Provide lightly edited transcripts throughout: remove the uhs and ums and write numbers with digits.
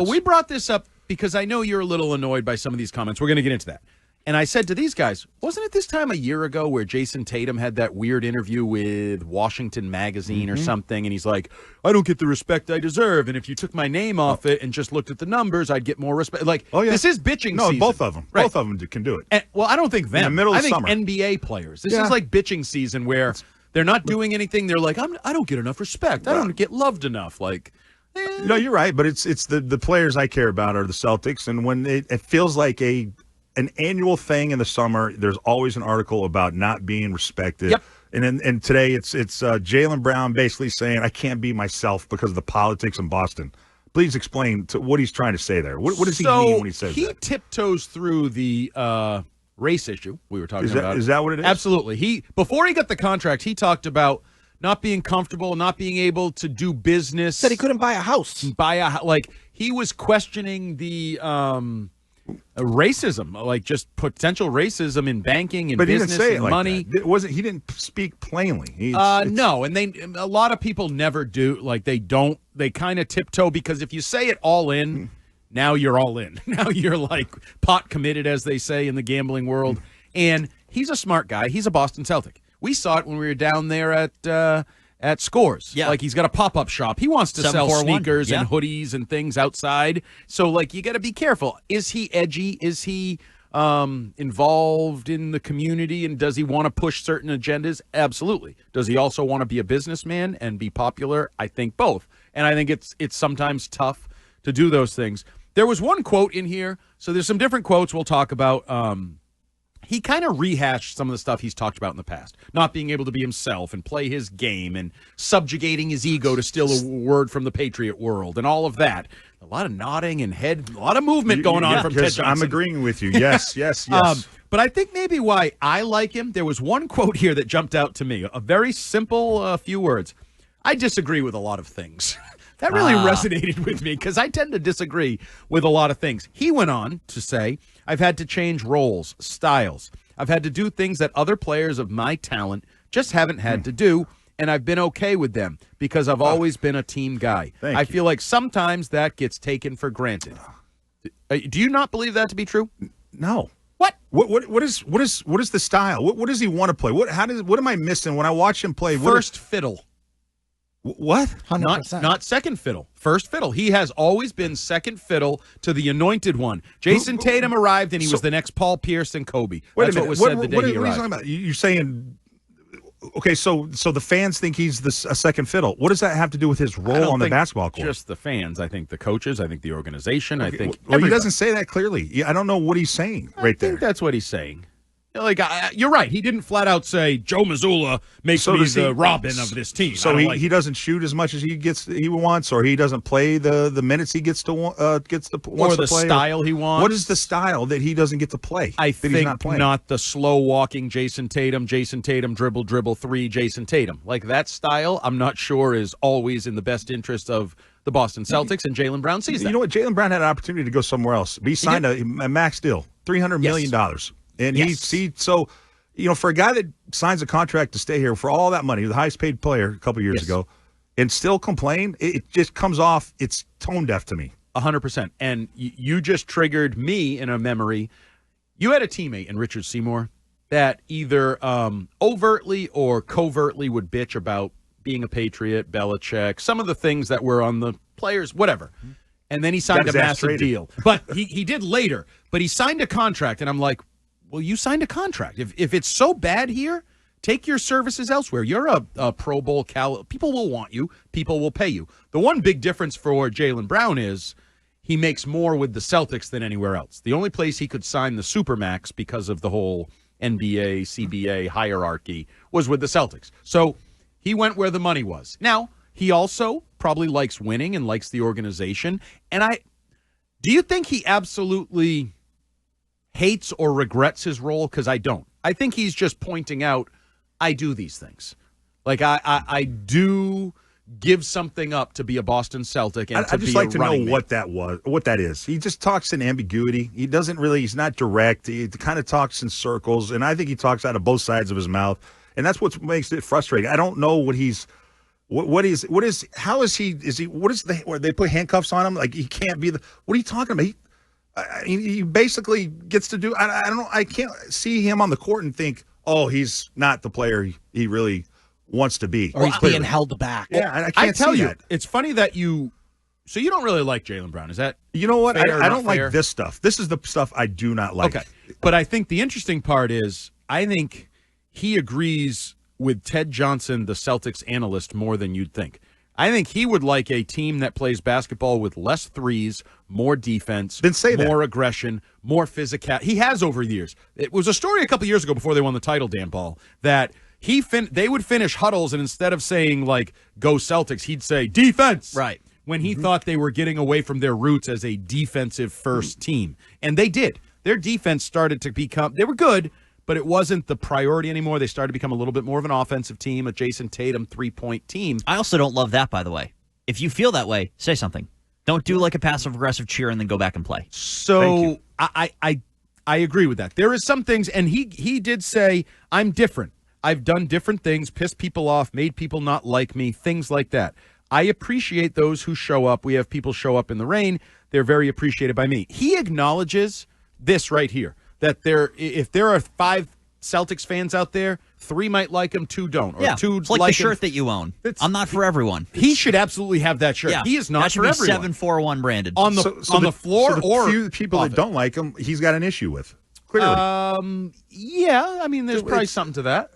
But we brought this up because I know you're a little annoyed by some of these comments. We're going to get into that. And I said to these guys, wasn't it this time a year ago where Jason Tatum had that weird interview with Washington Magazine or something? And he's like, I don't get the respect I deserve. And if you took my name off it and just looked at the numbers, I'd get more respect. Like, this is bitching season. No, both of them. Right. Both of them can do it. And, well, I don't think them. In the middle of summer. I think NBA players. This is like bitching season where they're not doing anything. They're like, I don't get enough respect. I don't get loved enough. Like, no, you're right. But it's the players I care about are the Celtics. And when it feels like an annual thing in the summer, there's always an article about not being respected. Yep. And today it's Jaylen Brown basically saying, I can't be myself because of the politics in Boston. Please explain what he's trying to say there. What does he mean when he says that? He tiptoes through the race issue we were talking about. Is that what it is? Absolutely. Before he got the contract, he talked about not being comfortable, not being able to do business. Said he couldn't buy a house. He was questioning the racism, like just potential racism in banking and business and money. He didn't speak plainly. No, and a lot of people never do. Like they kind of tiptoe because if you say it all in, now you're all in. Now you're like pot committed, as they say in the gambling world. And he's a smart guy. He's a Boston Celtic. We saw it when we were down there at Scores. Yeah. Like he's got a pop-up shop. He wants to sell sneakers and hoodies and things outside. So like you got to be careful. Is he edgy? Is he involved in the community, and does he want to push certain agendas? Absolutely. Does he also want to be a businessman and be popular? I think both. And I think it's sometimes tough to do those things. There was one quote in here. So there's some different quotes we'll talk about. He kind of rehashed some of the stuff he's talked about in the past, not being able to be himself and play his game and subjugating his ego to steal a word from the Patriot world and all of that. A lot of nodding and a lot of movement going on from Ted Johnson. I'm agreeing with you. Yes, yes. But I think maybe why I like him, there was one quote here that jumped out to me, a very simple few words. I disagree with a lot of things. That really resonated with me because I tend to disagree with a lot of things. He went on to say, I've had to change roles, styles. I've had to do things that other players of my talent just haven't had to do, and I've been okay with them because I've always been a team guy. I feel like sometimes that gets taken for granted. Do you not believe that to be true? No. What? What is the style? What does he want to play? What am I missing when I watch him play? First fiddle. What? 100%. Not second fiddle. First fiddle. He has always been second fiddle to the anointed one. Jason Tatum arrived, and he was the next Paul Pierce and Kobe. That's what was said the day he arrived. What are you talking about? You're saying, okay, so the fans think he's a second fiddle. What does that have to do with his role on the basketball court? Just the fans. I think the coaches. I think the organization. I think he doesn't say that clearly. I don't know what he's saying there. I think that's what he's saying. Like you're right. He didn't flat out say Joe Mazzulla makes me the Robin of this team. So he doesn't shoot as much as he wants, or he doesn't play the minutes he wants to play, or the style he wants. What is the style that he doesn't get to play? I think not the slow walking Jason Tatum dribble three Jason Tatum. Like that style, I'm not sure is always in the best interest of the Boston Celtics, and Jaylen Brown sees that. You know what? Jaylen Brown had an opportunity to go somewhere else. He signed a max deal, $300 million. And so, for a guy that signs a contract to stay here for all that money, the highest paid player a couple years ago, and still complain, it just comes off, it's tone deaf to me. 100%. And you just triggered me in a memory. You had a teammate in Richard Seymour that either overtly or covertly would bitch about being a Patriot, Belichick, some of the things that were on the players, whatever. And then he signed a massive deal. But he did later. But he signed a contract, and I'm like, well, you signed a contract. If it's so bad here, take your services elsewhere. You're a Pro Bowl people will want you. People will pay you. The one big difference for Jaylen Brown is he makes more with the Celtics than anywhere else. The only place he could sign the Supermax because of the whole NBA, CBA hierarchy was with the Celtics. So he went where the money was. Now, he also probably likes winning and likes the organization. And do you think he absolutely hates or regrets his role? Because I don't. I think he's just pointing out, I do these things. Like, I do give something up to be a Boston Celtic and I'd just like to know what that is. He just talks in ambiguity. He's not direct. He kind of talks in circles, and I think he talks out of both sides of his mouth, and that's what makes it frustrating. I don't know what he's How is he? Where they put handcuffs on him? Like he can't be what are you talking about? He basically gets to do. I don't know. I can't see him on the court and think, oh, he's not the player he really wants to be, or he's being held back. Yeah, I can't tell you. That. It's funny that you. So you don't really like Jaylen Brown, is that? You know what? Fair, I don't fair? like this stuff. This is the stuff I do not like. Okay, but I think the interesting part is I think he agrees with Ted Johnson, the Celtics analyst, more than you'd think. I think he would like a team that plays basketball with less threes, more defense, more aggression, more physical. He has over the years. It was a story a couple years ago before they won the title, Dan Paul, that they would finish huddles, and instead of saying, like, go Celtics, he'd say, defense. Right. When he thought they were getting away from their roots as a defensive first team. And they did. Their defense started to become – they were good, but it wasn't the priority anymore. They started to become a little bit more of an offensive team, a Jason Tatum three-point team. I also don't love that, by the way. If you feel that way, say something. Don't do like a passive-aggressive cheer and then go back and play. So I agree with that. There is some things, and he did say, I'm different. I've done different things, pissed people off, made people not like me, things like that. I appreciate those who show up. We have people show up in the rain. They're very appreciated by me. He acknowledges this right here, that if there are 5 Celtics fans out there, 3 might like him, 2 don't. Or 2 it's like the shirt that you own. I'm not for everyone. He should absolutely have that shirt. Yeah, he is not for everyone. 741 branded. On the floor or few people that don't like him, he's got an issue with. Clearly. Yeah, I mean, there's probably something to that.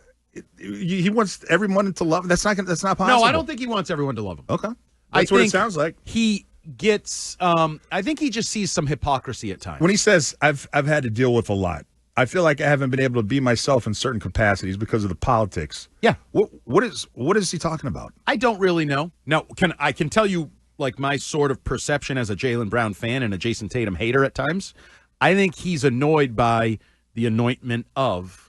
He wants everyone to love him. That's not possible. No, I don't think he wants everyone to love him. Okay. That's what it sounds like. He gets I think he just sees some hypocrisy at times. When he says I've had to deal with a lot. I feel like I haven't been able to be myself in certain capacities because of the politics. Yeah. What is he talking about? I don't really know. Now, I can tell you like my sort of perception as a Jaylen Brown fan and a Jason Tatum hater at times. I think he's annoyed by the anointment of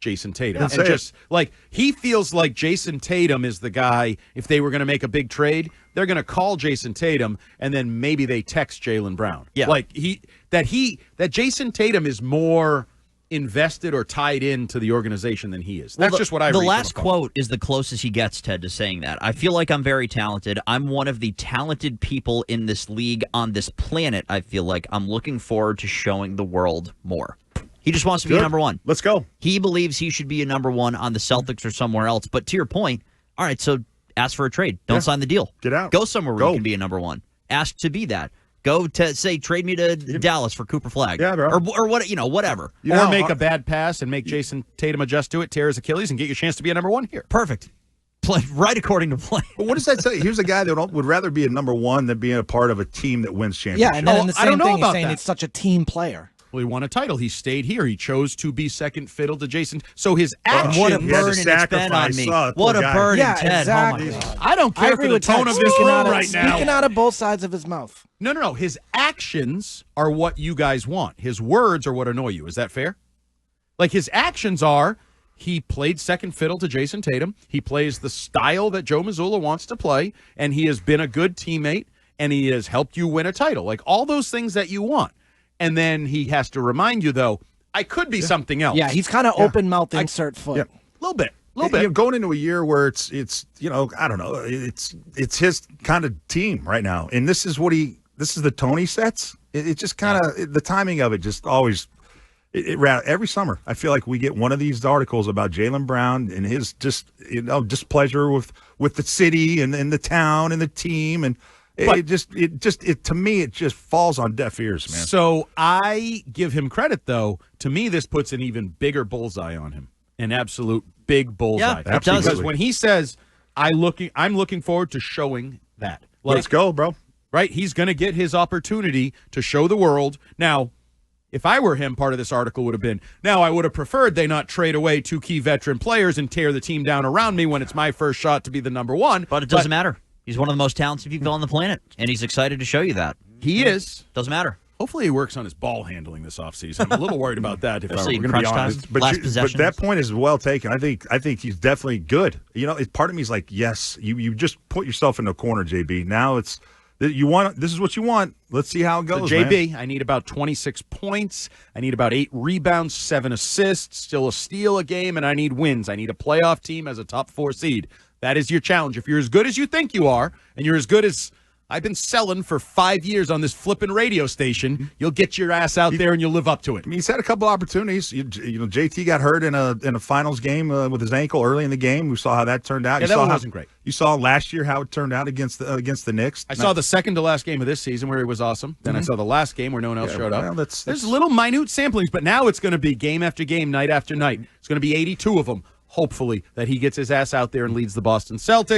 Jason Tatum. And just like he feels like Jason Tatum is the guy, if they were going to make a big trade, they're going to call Jason Tatum and then maybe they text Jaylen Brown. Yeah. Like that Jason Tatum is more invested or tied into the organization than he is. That's just what I read. The last quote is the closest he gets, Ted, to saying that. I feel like I'm very talented. I'm one of the talented people in this league on this planet. I feel like I'm looking forward to showing the world more. He just wants to be a number one. Let's go. He believes he should be a number one on the Celtics or somewhere else. But to your point, all right, so ask for a trade. Don't sign the deal. Get out. Go somewhere where you can be a number one. Ask to be that. Go to say trade me to Dallas for Cooper Flagg. Yeah, bro. Or what, whatever. Or make a bad pass and make Jason Tatum adjust to it, tear his Achilles, and get your chance to be a number one here. Perfect. Play right according to plan. But what does that say? Here's a guy that would rather be a number one than being a part of a team that wins championships. Yeah, and then the I don't same know thing about he's saying that. it's such a team player. Well, he won a title. He stayed here. He chose to be second fiddle to Jason. So his actions. What a burden it's been on me. What a burden, Ted. Exactly. Oh, my God. I don't care for the tone of this room right now. Speaking out of both sides of his mouth. No. His actions are what you guys want. His words are what annoy you. Is that fair? Like his actions are, he played second fiddle to Jason Tatum. He plays the style that Joe Mazzulla wants to play, and he has been a good teammate, and he has helped you win a title. Like all those things that you want. And then he has to remind you, though, I could be something else. Yeah, he's kind of open-mouthed insert foot. Yeah. A little bit. Going into a year where it's I don't know, it's his kind of team right now, and this is the tone he sets. It just kind of the timing of it just always. Every summer, I feel like we get one of these articles about Jaylen Brown and his displeasure with the city and the town and the team, and to me it just falls on deaf ears, man. So I give him credit, though. To me, this puts an even bigger bullseye on him, an absolute big bullseye. Yeah, it does. Because when he says, I'm looking forward to showing that. Like, let's go, bro. Right? He's going to get his opportunity to show the world. Now, if I were him, part of this article would have been, now I would have preferred they not trade away 2 key veteran players and tear the team down around me when it's my first shot to be the number one. But it doesn't matter. He's one of the most talented people on the planet, and he's excited to show you that. He is. Doesn't matter. Hopefully he works on his ball handling this offseason. I'm a little worried about that, if we're going to be honest. But that point is well taken. I think he's definitely good. Part of me is like, yes, you just put yourself in a corner, JB. Now this is what you want. Let's see how it goes, so JB, man. I need about 26 points. I need about 8 rebounds, 7 assists, still a steal a game, and I need wins. I need a playoff team as a top 4 seed. That is your challenge. If you're as good as you think you are, and you're as good as I've been selling for 5 years on this flipping radio station, you'll get your ass out there and you'll live up to it. I mean, he's had a couple opportunities. You know, JT got hurt in a finals game with his ankle early in the game. We saw how that turned out. Yeah, that one wasn't great. You saw last year how it turned out against the Knicks. I saw the second to last game of this season where he was awesome. Then I saw the last game where no one else showed up. Well, There's little minute samplings, but now it's going to be game after game, night after night. It's going to be 82 of them, hopefully, that he gets his ass out there and leads the Boston Celtics.